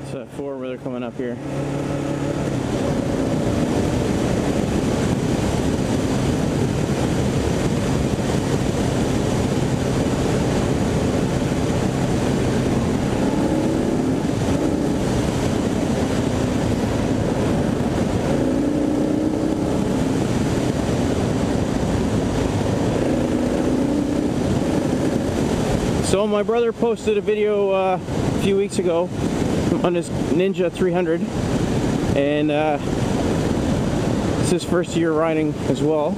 It's a four-wheeler coming up here. So my brother posted a video a few weeks ago on his Ninja 300, and it's his first year riding as well.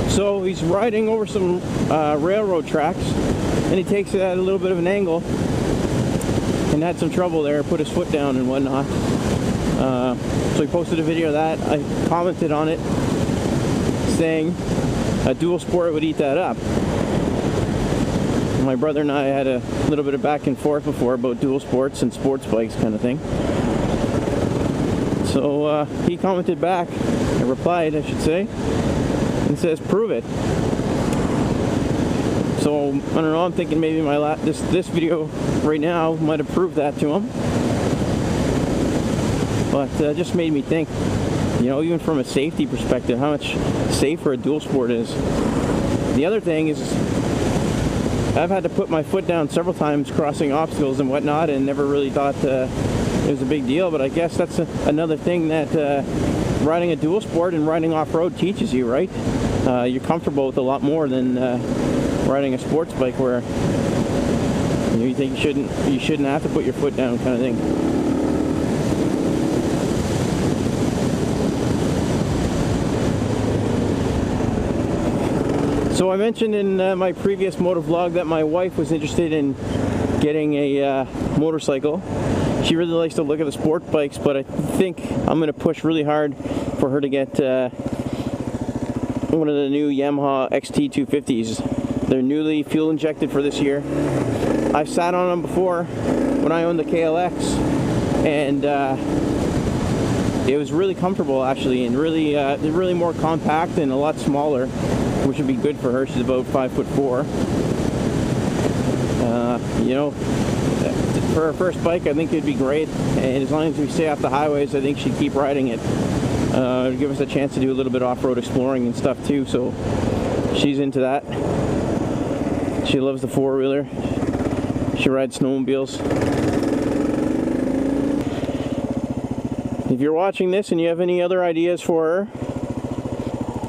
So he's riding over some railroad tracks, and he takes it at a little bit of an angle, and had some trouble there, put his foot down and whatnot. So he posted a video of that. I commented on it saying a dual sport would eat that up. My brother and I had a little bit of back and forth before about dual sports and sports bikes kind of thing. So he commented back, or replied I should say, and says, prove it. So I don't know, I'm thinking maybe this video right now might have proved that to him. But just made me think, you know, even from a safety perspective, how much safer a dual sport is. The other thing is, I've had to put my foot down several times crossing obstacles and whatnot, and never really thought it was a big deal, but I guess that's another thing that riding a dual sport and riding off-road teaches you, right? You're comfortable with a lot more than riding a sports bike where you think you shouldn't have to put your foot down kind of thing. So I mentioned in my previous Motovlog that my wife was interested in getting a motorcycle. She really likes to look at the sport bikes, but I think I'm going to push really hard for her to get one of the new Yamaha XT250s. They're newly fuel injected for this year. I've sat on them before when I owned the KLX, and it was really comfortable actually, and they're really more compact and a lot smaller, which would be good for her. She's about 5'4". You know, for her first bike, I think it'd be great. And as long as we stay off the highways, I think she'd keep riding it. It'd give us a chance to do a little bit of off-road exploring and stuff too. So she's into that. She loves the four-wheeler. She rides snowmobiles. If you're watching this and you have any other ideas for her,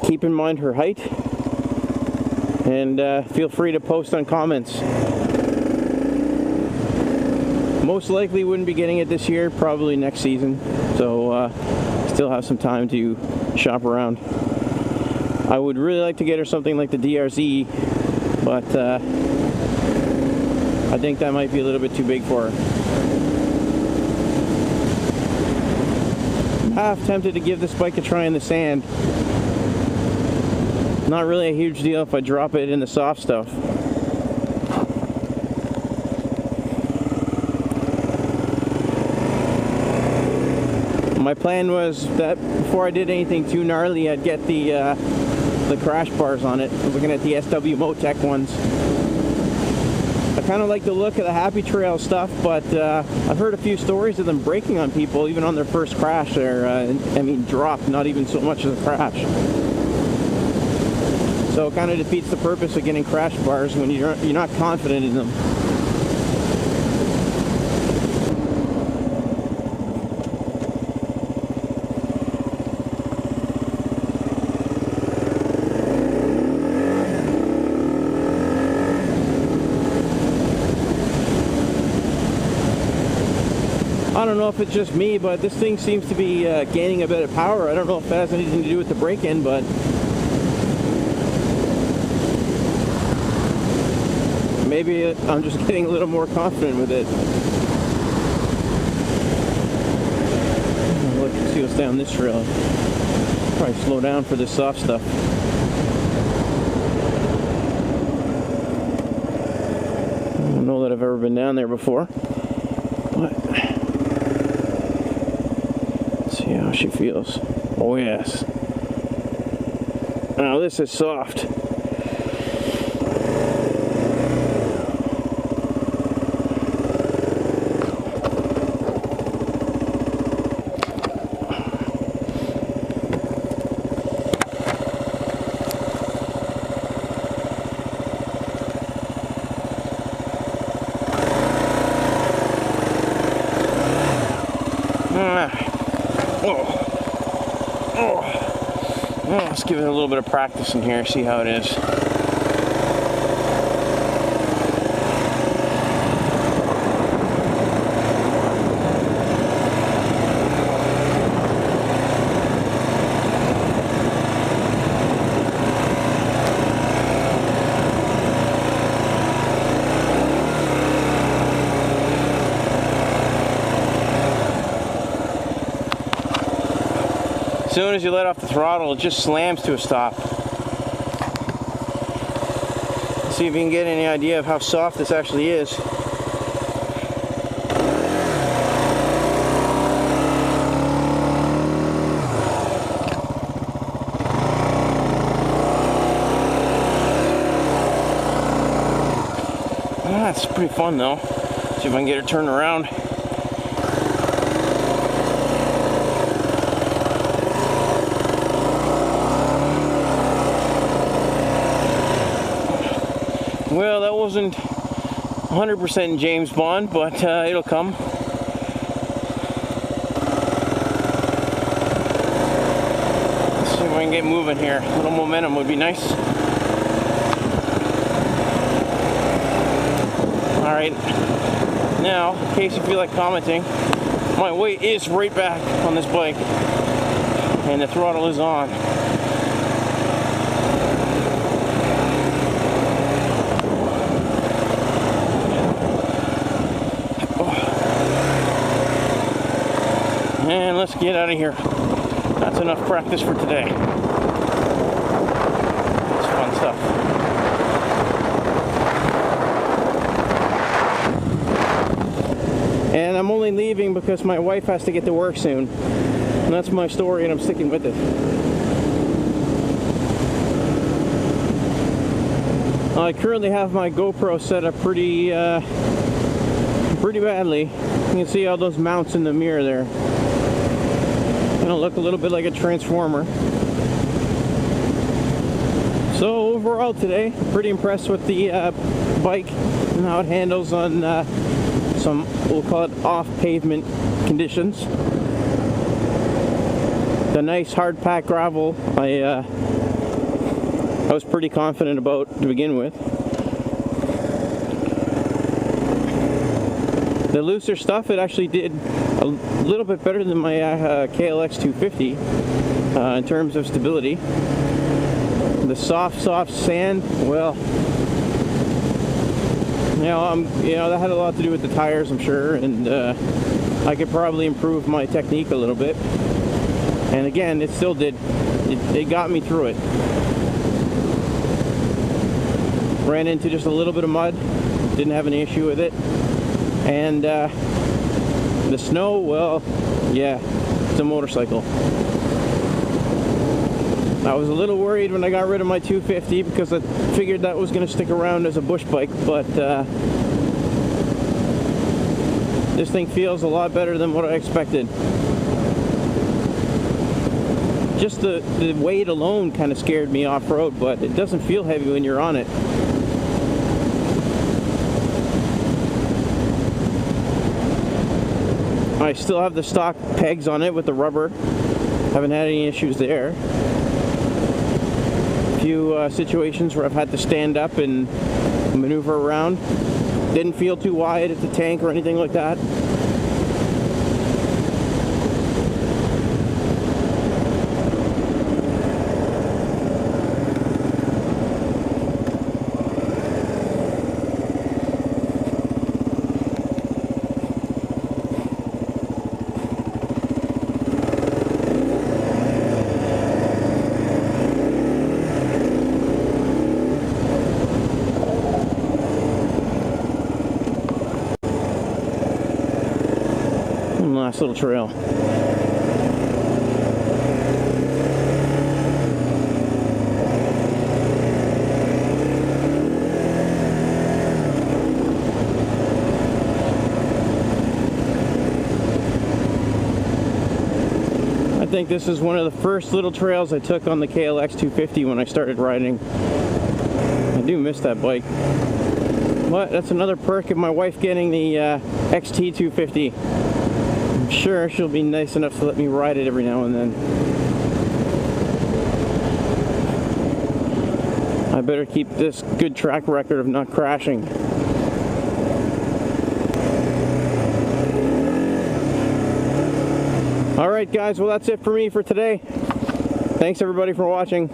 keep in mind her height. And feel free to post on comments. Most likely wouldn't be getting it this year, probably next season. So still have some time to shop around. I would really like to get her something like the DRZ, but I think that might be a little bit too big for her. I'm half tempted to give this bike a try in the sand. Not really a huge deal if I drop it in the soft stuff. My plan was that before I did anything too gnarly, I'd get the crash bars on it. I was looking at the SW Motec ones. I kind of like the look of the Happy Trail stuff, but I've heard a few stories of them breaking on people even on their first crash. I mean, drop, not even so much as a crash. So it kind of defeats the purpose of getting crash bars when you're not confident in them. I don't know if it's just me, but this thing seems to be gaining a bit of power. I don't know if that has anything to do with the break-in, but maybe I'm just getting a little more confident with it. Look, see what's down this trail. Probably slow down for this soft stuff. I don't know that I've ever been down there before. But let's see how she feels. Oh yes. Now this is soft. Well, let's give it a little bit of practice in here, see how it is. As soon as you let off the throttle, it just slams to a stop. Let's see if you can get any idea of how soft this actually is. That's pretty fun though. See if I can get her turned around. Well, that wasn't 100% James Bond, but it'll come. Let's see if I can get moving here. A little momentum would be nice. Alright, now, in case you feel like commenting, my weight is right back on this bike, and the throttle is on. And let's get out of here. That's enough practice for today. It's fun stuff. And I'm only leaving because my wife has to get to work soon. And that's my story, and I'm sticking with it. I currently have my GoPro set up pretty badly. You can see all those mounts in the mirror there. Gonna look a little bit like a transformer. So overall today, pretty impressed with the bike and how it handles on some, we'll call it off pavement conditions. The nice hard pack gravel I was pretty confident about to begin with. The looser stuff, it actually did a little bit better than my KLX 250 in terms of stability. The soft sand, well, that had a lot to do with the tires, I'm sure, and I could probably improve my technique a little bit. And again, it still did. It got me through it. Ran into just a little bit of mud, didn't have any issue with it. And the snow, well, yeah, it's a motorcycle. I was a little worried when I got rid of my 250 because I figured that was going to stick around as a bush bike, but this thing feels a lot better than what I expected. Just the weight alone kind of scared me off-road, but it doesn't feel heavy when you're on it. I still have the stock pegs on it with the rubber. Haven't had any issues there. A few situations where I've had to stand up and maneuver around. Didn't feel too wide at the tank or anything like that. Nice little trail. I think this is one of the first little trails I took on the KLX 250 when I started riding. I do miss that bike. But that's another perk of my wife getting the XT 250. I'm sure she'll be nice enough to let me ride it every now and then. I better keep this good track record of not crashing. Alright guys, well that's it for me for today. Thanks everybody for watching.